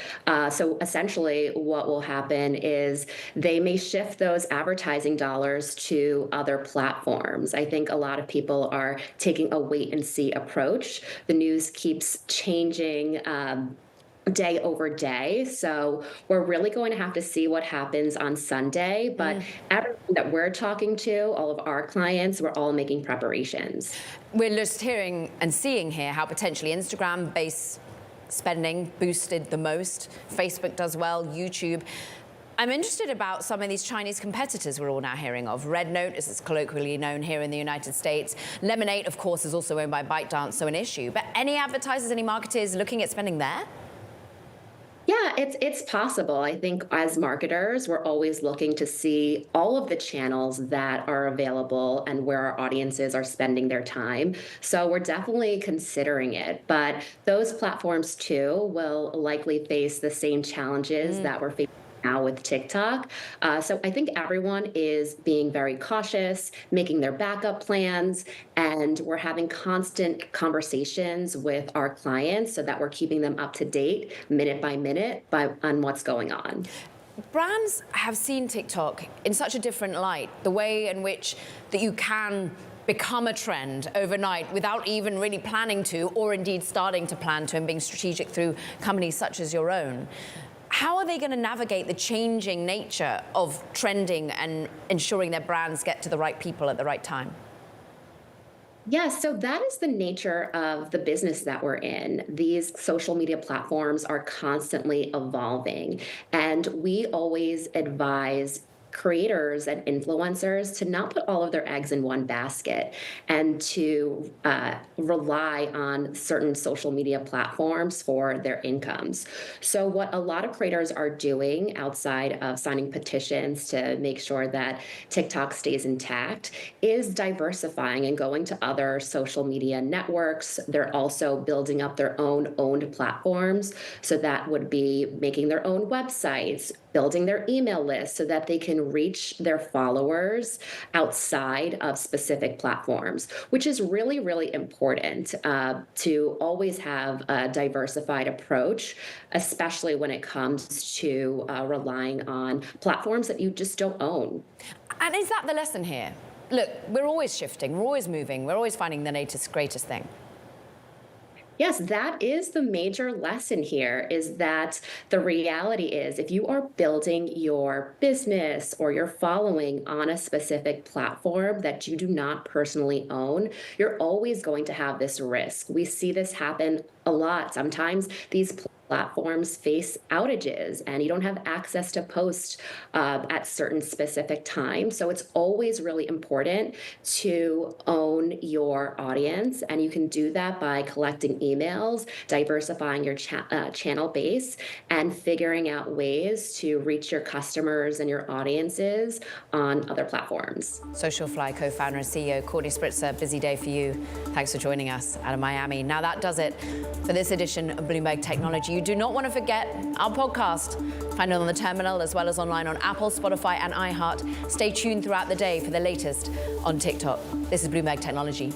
So essentially, what will happen is they may shift those advertising dollars to other platforms. I think a lot of people are taking a wait and see approach. The news keeps changing day over day. So we're really going to have to see what happens on Sunday. But everyone that we're talking to, all of our clients, we're all making preparations. We're just hearing and seeing here how potentially Instagram-based spending boosted the most. Facebook does well, YouTube. I'm interested about some of these Chinese competitors we're all now hearing of. Red Note, as it's colloquially known here in the United States. Lemonade, of course, is also owned by ByteDance, so an issue. But any advertisers, any marketers looking at spending there? Yeah, it's possible. I think as marketers, we're always looking to see all of the channels that are available and where our audiences are spending their time. So we're definitely considering it. But those platforms, too, will likely face the same challenges that we're facing now with TikTok. So I think everyone is being very cautious, making their backup plans, and we're having constant conversations with our clients so that we're keeping them up to date minute by minute on what's going on. Brands have seen TikTok in such a different light, the way in which that you can become a trend overnight without even really planning to, or indeed starting to plan to and being strategic through companies such as your own. How are they going to navigate the changing nature of trending and ensuring their brands get to the right people at the right time? Yes, so that is the nature of the business that we're in. These social media platforms are constantly evolving, and we always advise creators and influencers to not put all of their eggs in one basket and to rely on certain social media platforms for their incomes. So what a lot of creators are doing outside of signing petitions to make sure that TikTok stays intact is diversifying and going to other social media networks. They're also building up their own owned platforms. So that would be making their own websites, building their email list so that they can reach their followers outside of specific platforms, which is really, really important to always have a diversified approach, especially when it comes to relying on platforms that you just don't own. And is that the lesson here? Look, we're always shifting, we're always moving, we're always finding the latest, greatest thing. Yes, that is the major lesson here, is that the reality is if you are building your business or your following on a specific platform that you do not personally own, you're always going to have this risk. We see this happen a lot. Sometimes these platforms face outages and you don't have access to post at certain specific times. So it's always really important to own your audience. And you can do that by collecting emails, diversifying your channel base, and figuring out ways to reach your customers and your audiences on other platforms. Socialfly co-founder and CEO Courtney Spritzer, busy day for you. Thanks for joining us out of Miami. Now that does it for this edition of Bloomberg Technology. You do not want to forget our podcast. Find it on the terminal as well as online on Apple, Spotify, and iHeart. Stay tuned throughout the day for the latest on TikTok. This is Bloomberg Technology.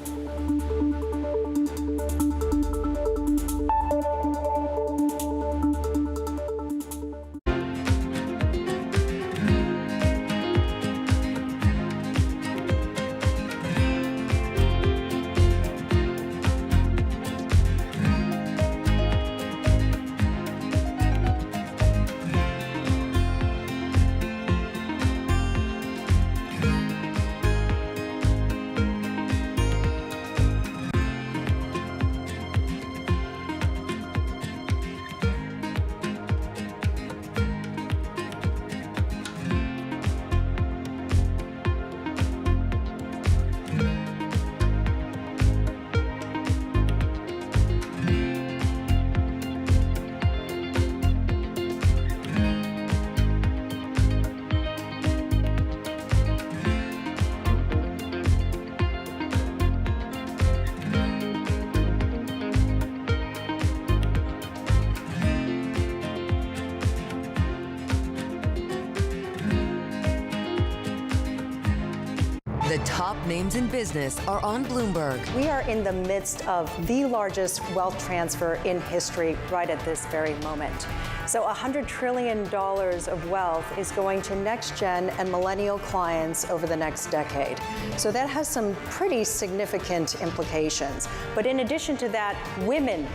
top names in business are on Bloomberg. We are in the midst of the largest wealth transfer in history right at this very moment. So $100 trillion of wealth is going to next-gen and millennial clients over the next decade. So that has some pretty significant implications. But in addition to that, women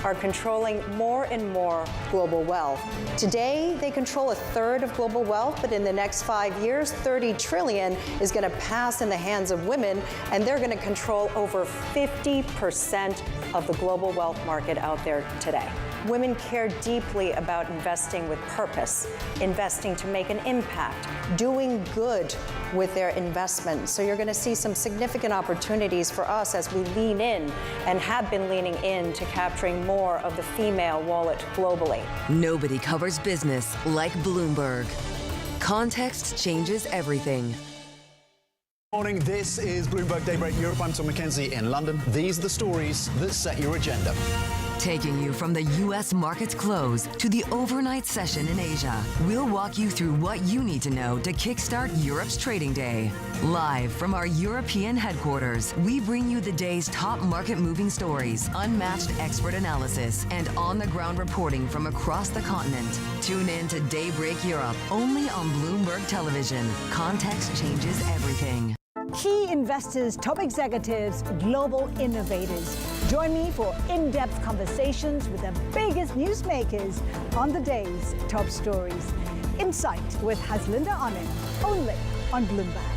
are controlling more and more global wealth. Today, they control 1/3 of global wealth, but in the next 5 years, $30 trillion is going to pass in the hands of women, and they're going to control over 50% of the global wealth market out there today. Women care deeply about investing with purpose, investing to make an impact, doing good with their investment. So you're going to see some significant opportunities for us as we lean in and have been leaning in to capturing more of the female wallet globally. Nobody covers business like Bloomberg. Context changes everything. Morning, this is Bloomberg Daybreak Europe. I'm Tom McKenzie in London. These are the stories that set your agenda. Taking you from the U.S. market's close to the overnight session in Asia, we'll walk you through what you need to know to kickstart Europe's trading day. Live from our European headquarters, we bring you the day's top market-moving stories, unmatched expert analysis, and on-the-ground reporting from across the continent. Tune in to Daybreak Europe, only on Bloomberg Television. Context changes everything. Key investors, top executives, global innovators. Join me for in-depth conversations with the biggest newsmakers on the day's top stories. Insight with Haslinda Onin, only on Bloomberg.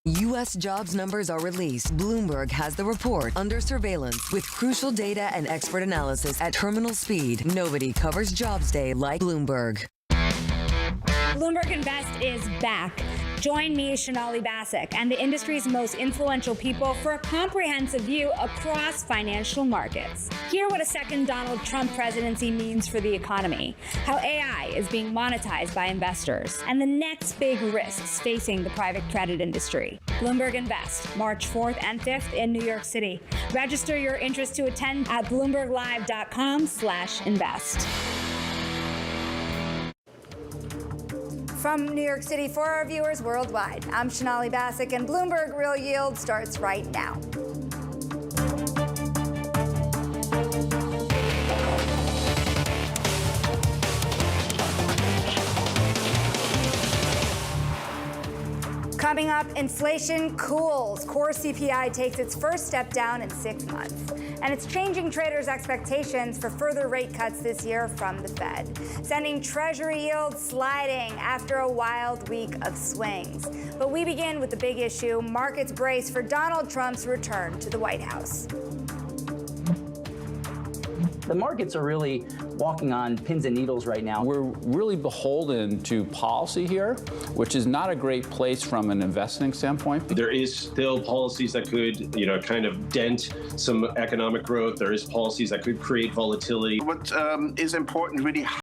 U.S. jobs numbers are released. Bloomberg has the report under surveillance with crucial data and expert analysis at terminal speed. Nobody covers Jobs Day like Bloomberg. Bloomberg Invest is back. Join me, Sonali Basak, and the industry's most influential people for a comprehensive view across financial markets. Hear what a second Donald Trump presidency means for the economy, how AI is being monetized by investors, and the next big risks facing the private credit industry. Bloomberg Invest, March 4th and 5th in New York City. Register your interest to attend at bloomberglive.com/invest. From New York City for our viewers worldwide, I'm Sonali Basak, and Bloomberg Real Yield starts right now. Coming up, inflation cools. Core CPI takes its first step down in 6 months. And it's changing traders' expectations for further rate cuts this year from the Fed, sending Treasury yields sliding after a wild week of swings. But we begin with the big issue. Markets brace for Donald Trump's return to the White House. The markets are really walking on pins and needles right now. We're really beholden to policy here, which is not a great place from an investing standpoint. There is still policies that could, kind of dent some economic growth. There is policies that could create volatility. What is important really